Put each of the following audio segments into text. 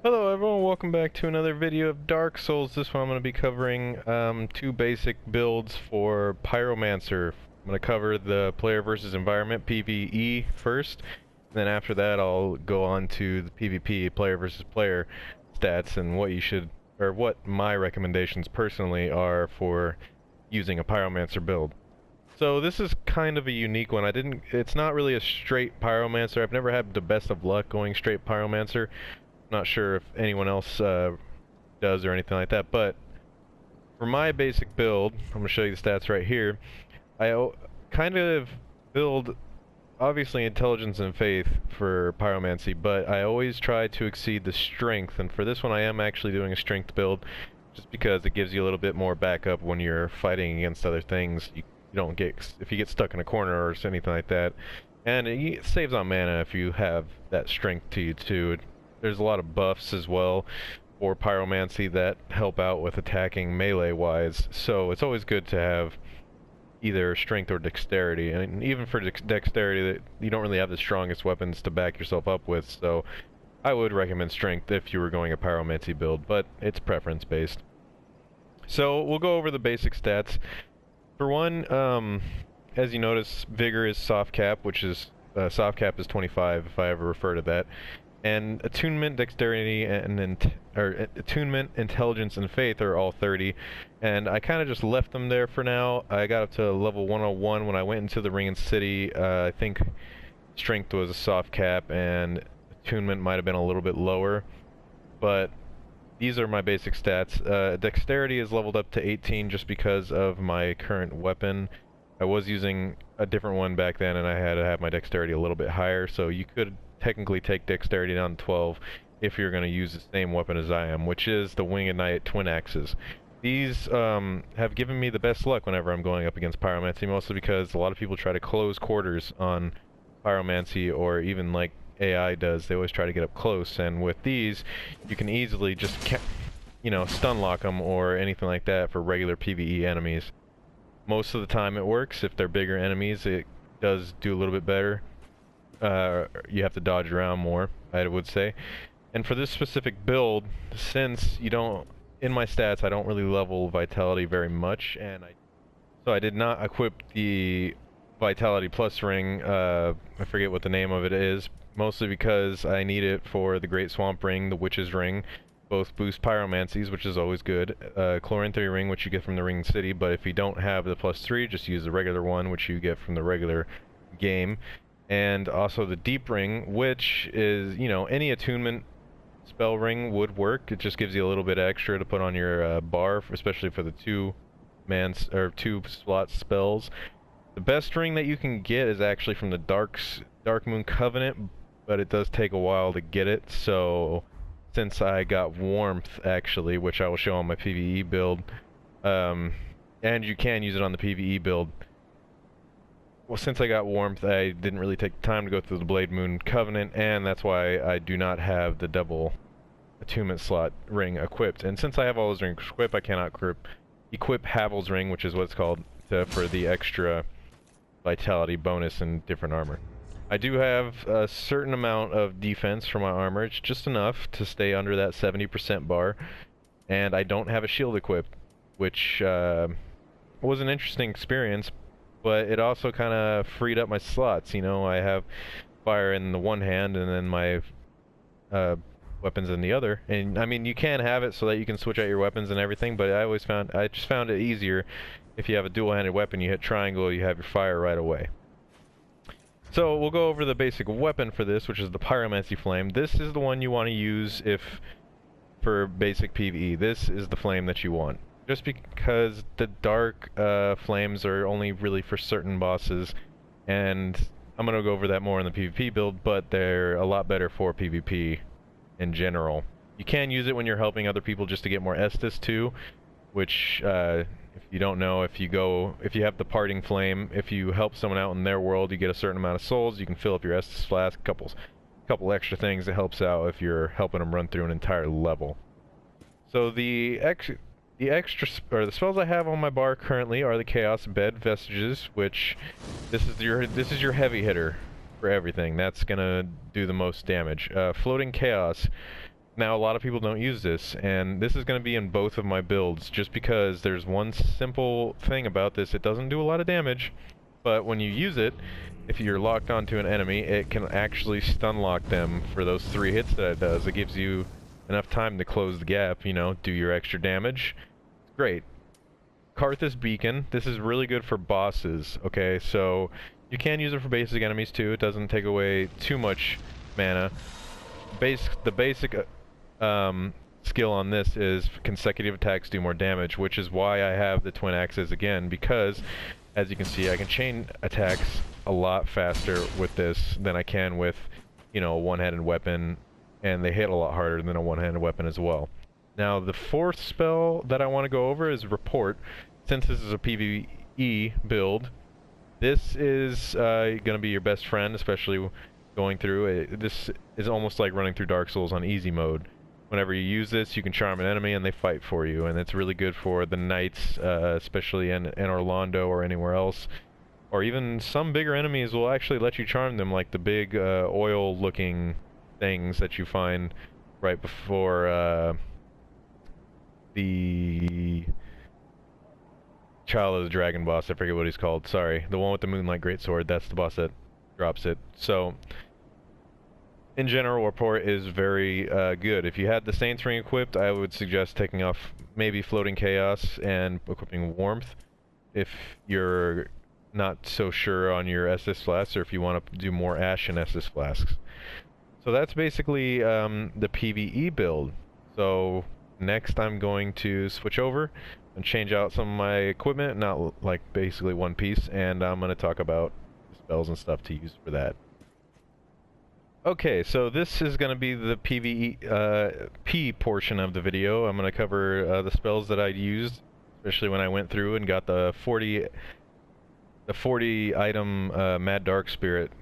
Hello everyone, welcome back to another video of Dark Souls. This one I'm going to be covering two basic builds for Pyromancer. I'm going to cover the player versus environment PvE first, and then after that I'll go on to the PvP player versus player stats and what you should, or what my recommendations personally are for using a Pyromancer build. So this is kind of a unique one. It's not really a straight Pyromancer. I've never had the best of luck going straight Pyromancer. Not sure if anyone else does or anything like that, but for my basic build, I'm going to show you the stats right here. I kind of build, obviously, intelligence and faith for pyromancy, but I always try to exceed the strength, and for this one I am actually doing a strength build, just because it gives you a little bit more backup when you're fighting against other things. You don't get, if you get stuck in a corner or anything like that, and it saves on mana if you have that strength to you too. There's a lot of buffs as well for pyromancy that help out with attacking melee wise, so it's always good to have either strength or dexterity, and even for dexterity you don't really have the strongest weapons to back yourself up with, so I would recommend strength if you were going a pyromancy build, but it's preference based. So we'll go over the basic stats. For one, as you notice, vigor is soft cap, which is soft cap is 25 if I ever refer to that. And attunement, dexterity, and attunement, intelligence, and faith are all 30, and I kind of just left them there for now. I got up to level 101 when I went into the ring and city. I think strength was a soft cap, and attunement might have been a little bit lower, but these are my basic stats. Dexterity is leveled up to 18 just because of my current weapon. I was using a different one back then, and I had to have my dexterity a little bit higher, so you could technically take dexterity down to 12 if you're going to use the same weapon as I am, which is the Winged Knight twin axes. These have given me the best luck whenever I'm going up against pyromancy, mostly because a lot of people try to close quarters on pyromancy, or even like AI does, they always try to get up close, and with these you can easily just stun lock them or anything like that for regular PvE enemies. Most of the time it works. If they're bigger enemies, it does do a little bit better. You have to dodge around more, I would say. And for this specific build, since you don't, in my stats, I don't really level vitality very much, and so I did not equip the vitality plus ring. I forget what the name of it is, mostly because I need it for the Great Swamp Ring, the Witch's Ring. Both boost pyromancies, which is always good. Chloranthy Ring, which you get from the Ring City, but if you don't have the +3, just use the regular one, which you get from the regular game. And also the Deep Ring, which is, any attunement spell ring would work. It just gives you a little bit extra to put on your bar, especially for the two slot spells. The best ring that you can get is actually from the Dark Moon Covenant, but it does take a while to get it. So since I got Warmth, actually, which I will show on my PvE build, and you can use it on the PvE build. Well, since I got Warmth, I didn't really take the time to go through the Blade Moon Covenant, and that's why I do not have the double attunement slot ring equipped. And since I have all those rings equipped, I cannot equip Havel's Ring, which is what it's called, for the extra vitality bonus and different armor. I do have a certain amount of defense for my armor. It's just enough to stay under that 70% bar, and I don't have a shield equipped, which was an interesting experience, but it also kind of freed up my slots. I have fire in the one hand and then my weapons in the other. And I mean, you can have it so that you can switch out your weapons and everything, but I just found it easier if you have a dual-handed weapon. You hit triangle, you have your fire right away. So we'll go over the basic weapon for this, which is the Pyromancy Flame. This is the one you want to use for basic PvE. This is the flame that you want, just because the dark flames are only really for certain bosses, and I'm going to go over that more in the PvP build, but they're a lot better for PvP in general. You can use it when you're helping other people just to get more Estus too, which if you don't know, if you have the Parting Flame, if you help someone out in their world, you get a certain amount of souls. You can fill up your Estus flask, couple extra things that helps out if you're helping them run through an entire level. So the spells I have on my bar currently are the Chaos Bed Vestiges, which this is your heavy hitter for everything. That's gonna do the most damage. Floating Chaos Now, a lot of people don't use this, and this is going to be in both of my builds, just because there's one simple thing about this. It doesn't do a lot of damage, but when you use it, if you're locked onto an enemy, it can actually stun lock them for those 3 hits that it does. It gives you enough time to close the gap, you know, do your extra damage. Great. Karthus Beacon, this is really good for bosses, okay? So, you can use it for basic enemies too. It doesn't take away too much mana. The basic skill on this is consecutive attacks do more damage, which is why I have the twin axes again, because as you can see, I can chain attacks a lot faster with this than I can with, you know, a one-handed weapon, and they hit a lot harder than a one-handed weapon as well. Now, the 4th spell that I want to go over is Report. Since this is a PvE build, this is going to be your best friend, especially going through it. This is almost like running through Dark Souls on easy mode. Whenever you use this, you can charm an enemy and they fight for you, and it's really good for the knights, especially in Orlando or anywhere else. Or even some bigger enemies will actually let you charm them, like the big oil-looking things that you find right before the Child of the Dragon boss. I forget what he's called, sorry. The one with the Moonlight Greatsword, that's the boss that drops it. So, in general, Report is very good. If you had the Saints Ring equipped, I would suggest taking off maybe Floating Chaos and equipping Warmth if you're not so sure on your Estus Flasks, or if you want to do more Ashen Estus Flasks. So that's basically the PvE build. So next I'm going to switch over and change out some of my equipment, not like basically one piece, and I'm going to talk about spells and stuff to use for that. Okay, so this is going to be the PvP portion of the video. I'm going to cover the spells that I used, especially when I went through and got the 40 item Mad Dark Spirit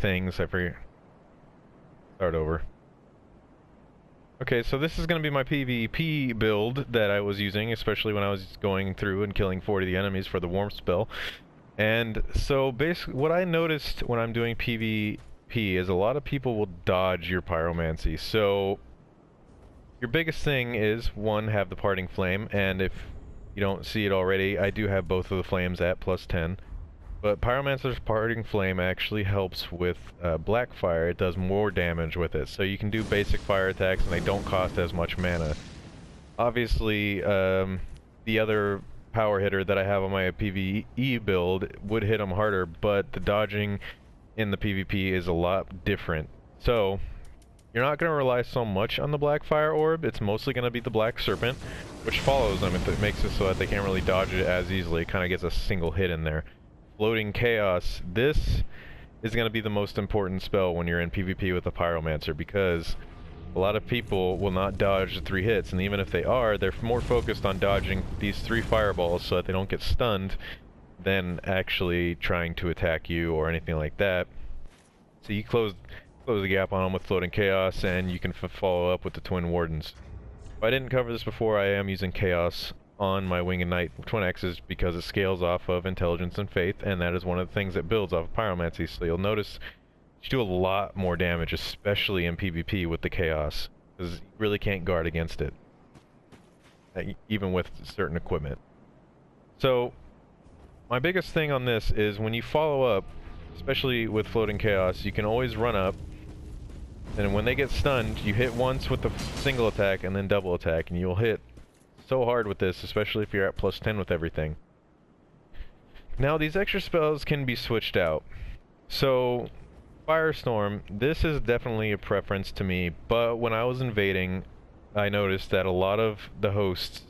things. I forget. Start over. Okay, so this is going to be my PvP build that I was using, especially when I was going through and killing 40 of the enemies for the Warmth spell. And so basically what I noticed when I'm doing PvP is a lot of people will dodge your pyromancy. So your biggest thing is, one, have the parting flame, and if you don't see it already, I do have both of the flames at +10. But Pyromancer's parting flame actually helps with black fire. It does more damage with it, so you can do basic fire attacks and they don't cost as much mana. Obviously, the other power hitter that I have on my PvE build would hit them harder, but the dodging in the PvP is a lot different. So you're not going to rely so much on the black fire orb. It's mostly going to be the black serpent, which follows them. It makes it so that they can't really dodge it as easily. It kind of gets a single hit in there. Floating Chaos, this is going to be the most important spell when you're in PvP with a Pyromancer, because a lot of people will not dodge the 3 hits, and even if they are, they're more focused on dodging these 3 fireballs so that they don't get stunned than actually trying to attack you or anything like that. So you close the gap on them with Floating Chaos, and you can follow up with the Twin Wardens. If I didn't cover this before, I am using Chaos on my Winged Knight Twin Axes because it scales off of Intelligence and Faith, and that is one of the things that builds off of Pyromancy. So you'll notice you do a lot more damage, especially in PvP with the Chaos, because you really can't guard against it, even with certain equipment. So my biggest thing on this is when you follow up, especially with Floating Chaos, you can always run up, and when they get stunned, you hit once with the single attack and then double attack, and you'll hit so hard with this, especially if you're at +10 with everything. Now, these extra spells can be switched out. So Firestorm, this is definitely a preference to me, but when I was invading, I noticed that a lot of the hosts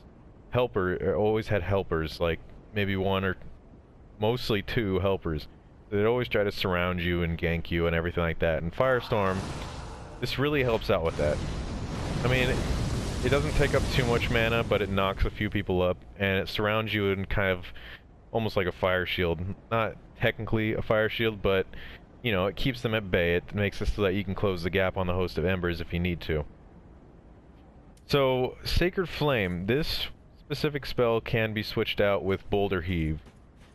always had helpers, like maybe 1 or mostly 2 helpers. They'd always try to surround you and gank you and everything like that. And Firestorm, this really helps out with that. I mean, it doesn't take up too much mana, but it knocks a few people up, and it surrounds you in kind of almost like a fire shield. Not technically a fire shield, but you know, it keeps them at bay. It makes it so that you can close the gap on the Host of Embers if you need to. So, Sacred Flame. This specific spell can be switched out with Boulder Heave.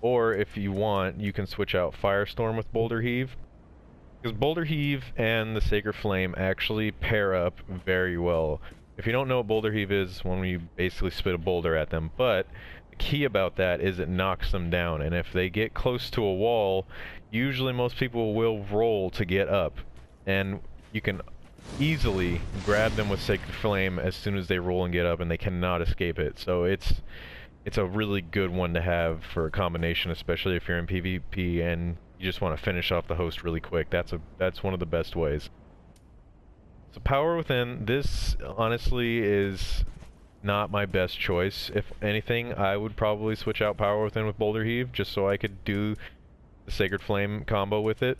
Or, if you want, you can switch out Firestorm with Boulder Heave. Because Boulder Heave and the Sacred Flame actually pair up very well. If you don't know what Boulder Heave is, when you basically spit a boulder at them, but the key about that is it knocks them down, and if they get close to a wall, usually most people will roll to get up, and you can easily grab them with Sacred Flame as soon as they roll and get up, and they cannot escape it. So it's a really good one to have for a combination, especially if you're in PvP and you just want to finish off the host really quick. That's one of the best ways. So Power Within, this honestly is not my best choice. If anything, I would probably switch out Power Within with Boulder Heave just so I could do the Sacred Flame combo with it.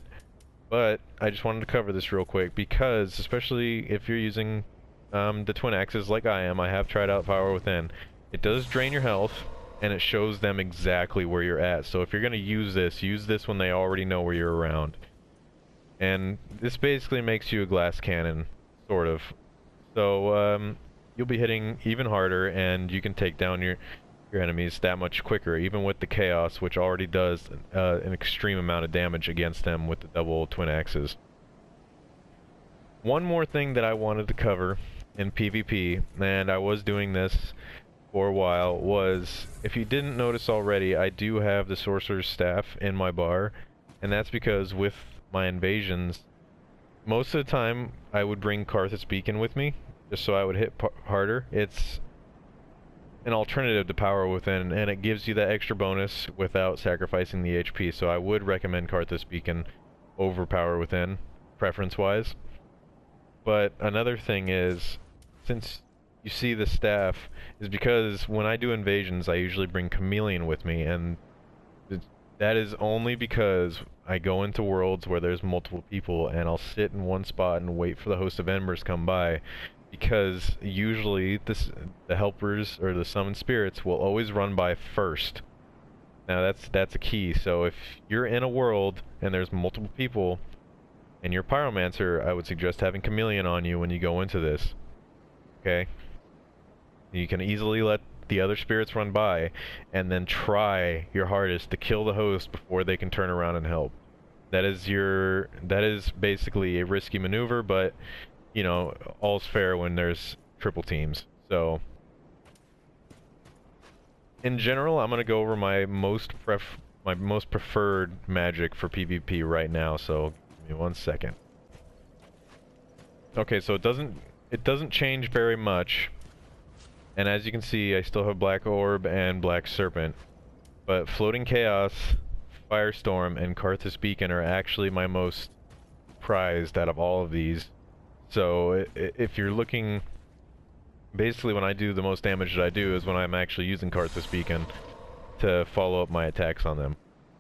But I just wanted to cover this real quick because, especially if you're using the twin axes like I am, I have tried out Power Within. It does drain your health, and it shows them exactly where you're at. So if you're going to use this when they already know where you're around. And this basically makes you a glass cannon, sort of. So you'll be hitting even harder, and you can take down your enemies that much quicker, even with the Chaos, which already does an extreme amount of damage against them with the double twin axes. One more thing that I wanted to cover in PvP, and I was doing this for a while, was, if you didn't notice already, I do have the Sorcerer's Staff in my bar, and that's because with my invasions, most of the time I would bring Karthus Beacon with me, just so I would hit harder. It's an alternative to Power Within, and it gives you that extra bonus without sacrificing the HP, so I would recommend Karthus Beacon over Power Within, preference-wise. But another thing is, since you see the staff, is because when I do invasions, I usually bring Chameleon with me, and that is only because I go into worlds where there's multiple people, and I'll sit in one spot and wait for the Host of Embers come by, because usually the helpers or the summoned spirits will always run by first. Now that's a key. So if you're in a world and there's multiple people and you're Pyromancer, I would suggest having Chameleon on you when you go into this. Okay? You can easily let the other spirits run by and then try your hardest to kill the host before they can turn around and help. That is basically a risky maneuver, but you know, all's fair when there's triple teams. So in general, I'm gonna go over my most preferred magic for PvP right now, so give me 1 second. Okay, so it doesn't change very much. And as you can see, I still have Black Orb and Black Serpent. But Floating Chaos, Firestorm, and Karthus Beacon are actually my most prized out of all of these. So if you're looking, basically when I do the most damage that I do is when I'm actually using Karthus Beacon to follow up my attacks on them.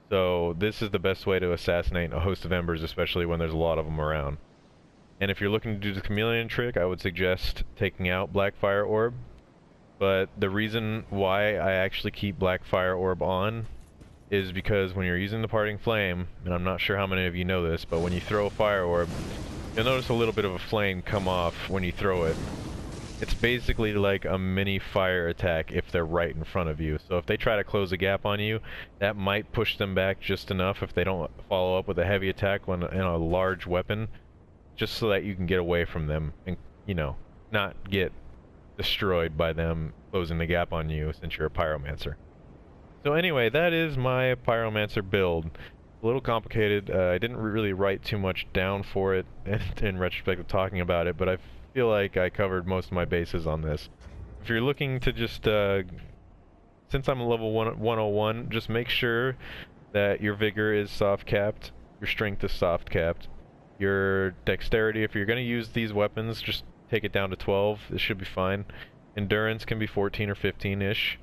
So this is the best way to assassinate a Host of Embers, especially when there's a lot of them around. And if you're looking to do the Chameleon trick, I would suggest taking out Black Fire Orb. But the reason why I actually keep Black Fire Orb on is because when you're using the Parting Flame, and I'm not sure how many of you know this, but when you throw a Fire Orb, you'll notice a little bit of a flame come off when you throw it. It's basically like a mini fire attack if they're right in front of you. So if they try to close a gap on you, that might push them back just enough if they don't follow up with a heavy attack in a large weapon, just so that you can get away from them and, you know, not get destroyed by them closing the gap on you since you're a Pyromancer. So anyway, that is my Pyromancer build. A little complicated. I didn't really write too much down for it in retrospect of talking about it, but I feel like I covered most of my bases on this. If you're looking to just, since I'm a level 101, just make sure that your vigor is soft capped, your strength is soft capped, your dexterity, if you're going to use these weapons, just take it down to 12. This should be fine. Endurance can be 14 or 15-ish.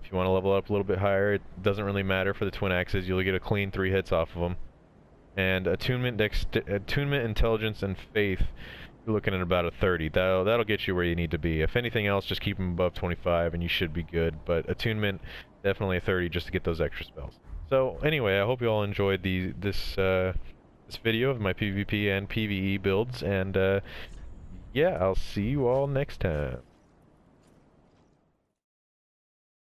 If you want to level up a little bit higher, it doesn't really matter for the twin axes. You'll get a clean 3 hits off of them. And attunement, intelligence, and faith, you're looking at about a 30. That'll get you where you need to be. If anything else, just keep them above 25 and you should be good. But attunement, definitely a 30 just to get those extra spells. So anyway, I hope you all enjoyed this video of my PvP and PvE builds, and yeah, I'll see you all next time.